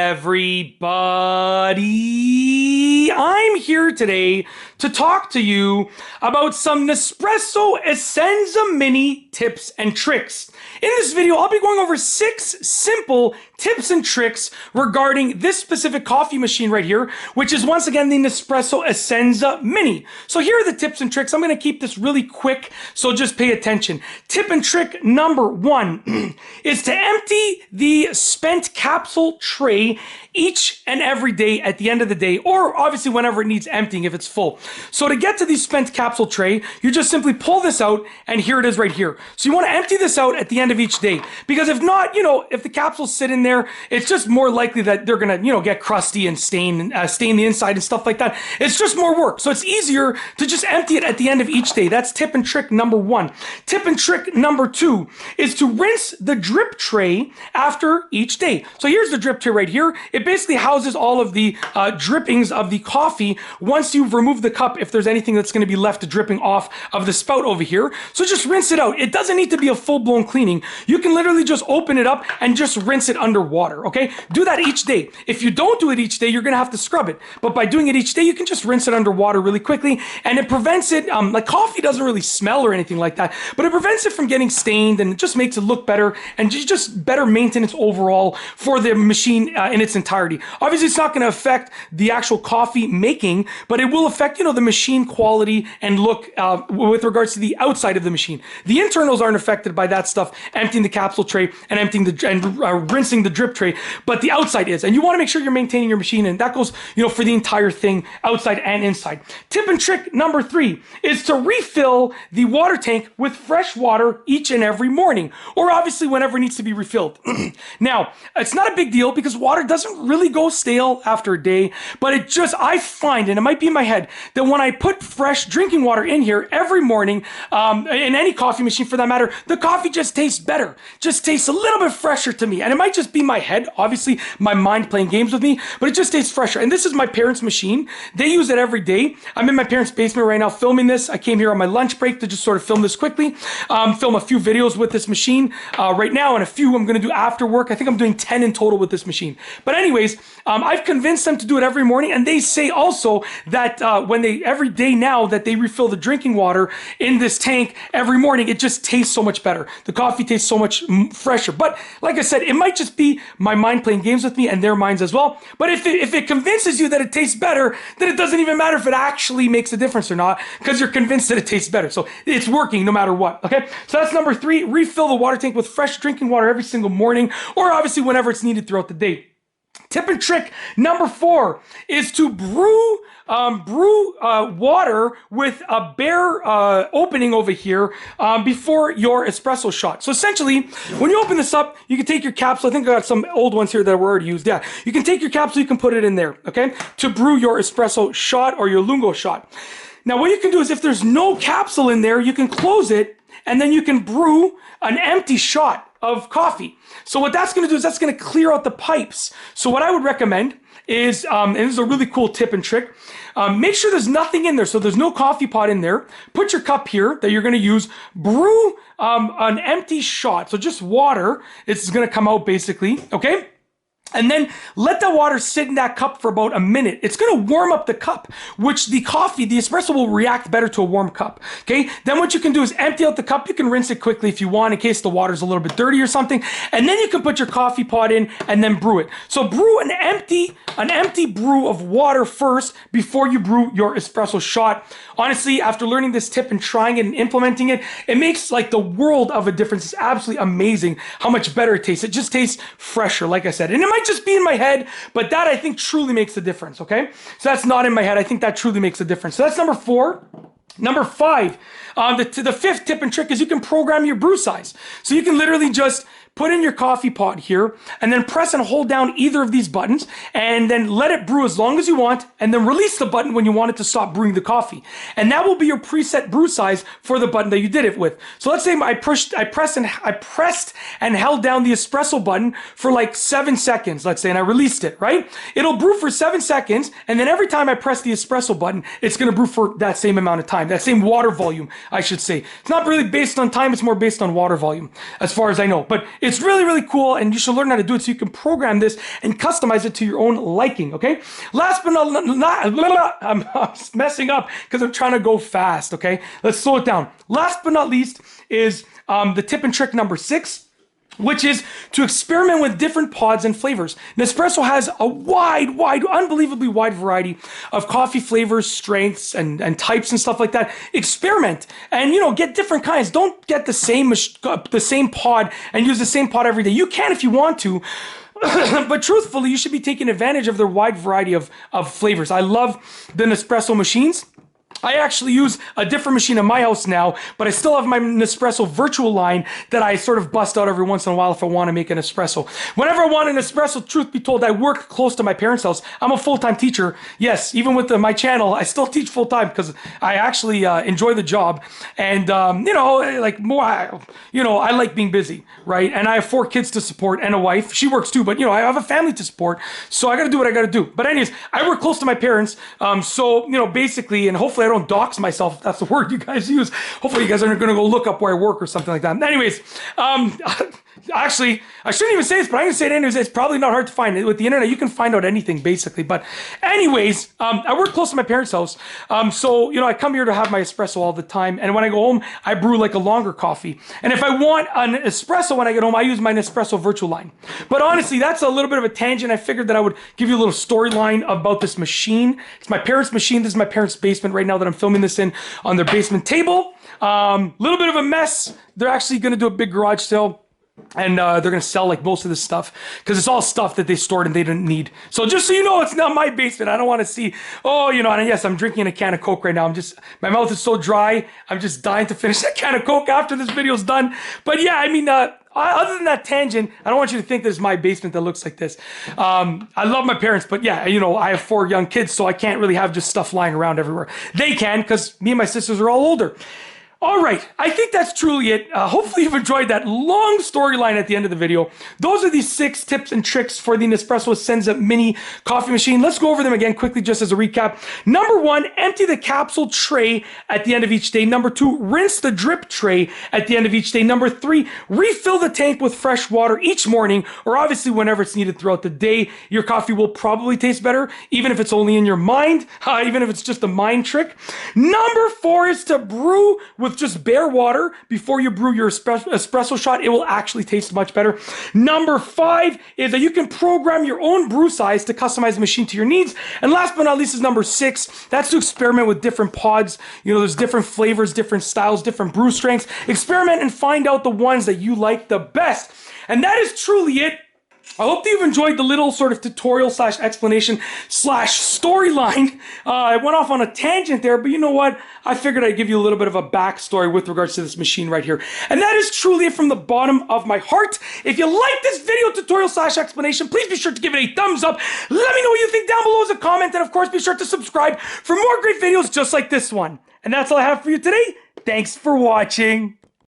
everybody? I'm here today to talk to you about some Nespresso Essenza Mini tips and tricks. In this video, I'll be going over 6 simple tips and tricks regarding this specific coffee machine right here, which is once again the Nespresso Essenza Mini. So here are the tips and tricks. I'm going to keep this really quick, so just pay attention. Tip and trick number 1 is to empty the spent capsule tray each and every day at the end of the day, or obviously whenever it needs emptying if it's full. So to get to the spent capsule tray, you just simply pull this out, and here it is right here. So you want to empty this out at the end of each day, because if not, if the capsules sit in there, it's just more likely that they're gonna, get crusty and stain the inside and stuff like that. It's just more work. So it's easier to just empty it at the end of each day. That's tip and trick number 1. Tip and trick number 2 is to rinse the drip tray after each day. So here's the drip tray right here. It basically houses all of the drippings of the coffee once you've removed the cup, if there's anything that's going to be left dripping off of the spout over here. So just rinse it out. It doesn't need to be a full-blown cleaning. You can literally just open it up and just rinse it under water, okay? Do that each day. If you don't do it each day, you're going to have to scrub it. But by doing it each day, you can just rinse it under water really quickly, and it prevents it, like coffee doesn't really smell or anything like that, but it prevents it from getting stained, and it just makes it look better, and just better maintenance overall for the machine in its entirety. Obviously, it's not going to affect the actual coffee making, but it will affect, the machine quality and look with regards to the outside of the machine. The internals aren't affected by that stuff, emptying the capsule tray and emptying rinsing the drip tray, but the outside is. And you want to make sure you're maintaining your machine, and that goes, for the entire thing, outside and inside. Tip and trick number 3 is to refill the water tank with fresh water each and every morning, or obviously whenever it needs to be refilled. Now, it's not a big deal because water doesn't really go stale after a day, but I find, and it might be in my head, that when I put fresh drinking water in here every morning, in any coffee machine for that matter, the coffee just tastes better, just tastes a little bit fresher to me. And it might just be my head, obviously my mind playing games with me, but it just tastes fresher. And this is my parents' machine. They use it every day. I'm in my parents' basement right now filming this. I came here on my lunch break to just sort of film this quickly, film a few videos with this machine right now, and a few I'm going to do after work. I think I'm doing 10 in total with this machine. But anyways, I've convinced them to do it every morning, and they say also that every day now that they refill the drinking water in this tank every morning, it just tastes so much better. The coffee tastes so much fresher. But like I said, it might just be my mind playing games with me and their minds as well. But if it convinces you that it tastes better, then it doesn't even matter if it actually makes a difference or not, because you're convinced that it tastes better. So it's working no matter what, okay? So that's number 3, refill the water tank with fresh drinking water every single morning, or obviously whenever it's needed throughout the day. Tip and trick number 4 is to brew water with a bare opening over here before your espresso shot. So essentially, when you open this up, you can take your capsule. I think I got some old ones here that were already used. Yeah, you can take your capsule, you can put it in there, okay, to brew your espresso shot or your lungo shot. Now, what you can do is if there's no capsule in there, you can close it, and then you can brew an empty shot of coffee. So what that's going to do is that's going to clear out the pipes. So what I would recommend is, and this is a really cool tip and trick, make sure there's nothing in there. So there's no coffee pot in there. Put your cup here that you're going to use. Brew an empty shot. So just water. It's going to come out basically, okay? And then let the water sit in that cup for about a minute. It's going to warm up the cup, which the espresso will react better to a warm cup. Okay. Then what you can do is empty out the cup. You can rinse it quickly if you want, in case the water's a little bit dirty or something. And then you can put your coffee pot in and then brew it. So brew an empty brew of water first before you brew your espresso shot. Honestly, after learning this tip and trying it and implementing it, it makes like the world of a difference. It's absolutely amazing how much better it tastes. It just tastes fresher, like I said. And it might just be in my head, but that I think truly makes a difference, okay? So that's not in my head. I think that truly makes a difference. So that's number 4. Number 5, the 5th tip and trick is you can program your brew size. So you can literally just put in your coffee pot here, and then press and hold down either of these buttons, and then let it brew as long as you want, and then release the button when you want it to stop brewing the coffee. And that will be your preset brew size for the button that you did it with. So let's say I pressed and held down the espresso button for like 7 seconds, let's say, and I released it, right? It'll brew for 7 seconds, and then every time I press the espresso button, it's gonna brew for that same amount of time, that same water volume, I should say. It's not really based on time, it's more based on water volume, as far as I know. But It's really, really cool, and you should learn how to do it so you can program this and customize it to your own liking, okay? Last but not, I'm messing up because I'm trying to go fast, okay? Let's slow it down. Last but not least is the tip and trick number 6, which is to experiment with different pods and flavors. Nespresso has a unbelievably wide variety of coffee flavors, strengths, and types and stuff like that. Experiment and, get different kinds. Don't get the same pod and use the same pod every day. You can if you want to, but truthfully, you should be taking advantage of their wide variety of flavors. I love the Nespresso machines. I actually use a different machine in my house now, but I still have my Nespresso virtual line that I sort of bust out every once in a while if I want to make an espresso. Whenever I want an espresso, truth be told, I work close to my parents' house. I'm a full-time teacher. Yes, even with my channel, I still teach full-time because I actually enjoy the job. And, I like being busy, right? And I have 4 kids to support and a wife. She works too, but, I have a family to support. So I got to do what I got to do. But anyways, I work close to my parents. Basically, and hopefully I don't dox myself, if that's the word you guys use. Hopefully you guys aren't going to go look up where I work or something like that. Anyways, actually, I shouldn't even say this, but I'm going to say it anyways. It's probably not hard to find. With the internet, you can find out anything, basically. But anyways, I work close to my parents' house. I come here to have my espresso all the time. And when I go home, I brew like a longer coffee. And if I want an espresso when I get home, I use my Nespresso virtual line. But honestly, that's a little bit of a tangent. I figured that I would give you a little storyline about this machine. It's my parents' machine. This is my parents' basement right now that I'm filming this in on their basement table. Little bit of a mess. They're actually going to do a big garage sale. And they're going to sell like most of this stuff because it's all stuff that they stored and they didn't need. So just so you know, it's not my basement. I don't want to see, and yes, I'm drinking a can of Coke right now. My mouth is so dry. I'm just dying to finish that can of Coke after this video's done. But yeah, other than that tangent, I don't want you to think this is my basement that looks like this. I love my parents, but yeah, I have 4 young kids, so I can't really have just stuff lying around everywhere. They can because me and my sisters are all older. All right, I think that's truly it. Hopefully you've enjoyed that long storyline at the end of the video. Those are the 6 tips and tricks for the Nespresso Essenza Mini coffee machine. Let's go over them again quickly just as a recap. Number 1, empty the capsule tray at the end of each day. Number 2, rinse the drip tray at the end of each day. Number 3, refill the tank with fresh water each morning, or obviously whenever it's needed throughout the day. Your coffee will probably taste better, even if it's only in your mind, even if it's just a mind trick. Number 4 is to brew with just bare water before you brew your espresso shot. It will actually taste much better. Number 5 is that you can program your own brew size to customize the machine to your needs. And last but not least is number 6. That's to experiment with different pods. There's different flavors, different styles, different brew strengths. Experiment and find out the ones that you like the best. And that is truly it. I hope that you've enjoyed the little sort of tutorial / explanation / storyline. I went off on a tangent there, but you know what? I figured I'd give you a little bit of a backstory with regards to this machine right here. And that is truly it from the bottom of my heart. If you like this video tutorial / explanation, please be sure to give it a thumbs up. Let me know what you think down below as a comment. And of course, be sure to subscribe for more great videos just like this one. And that's all I have for you today. Thanks for watching.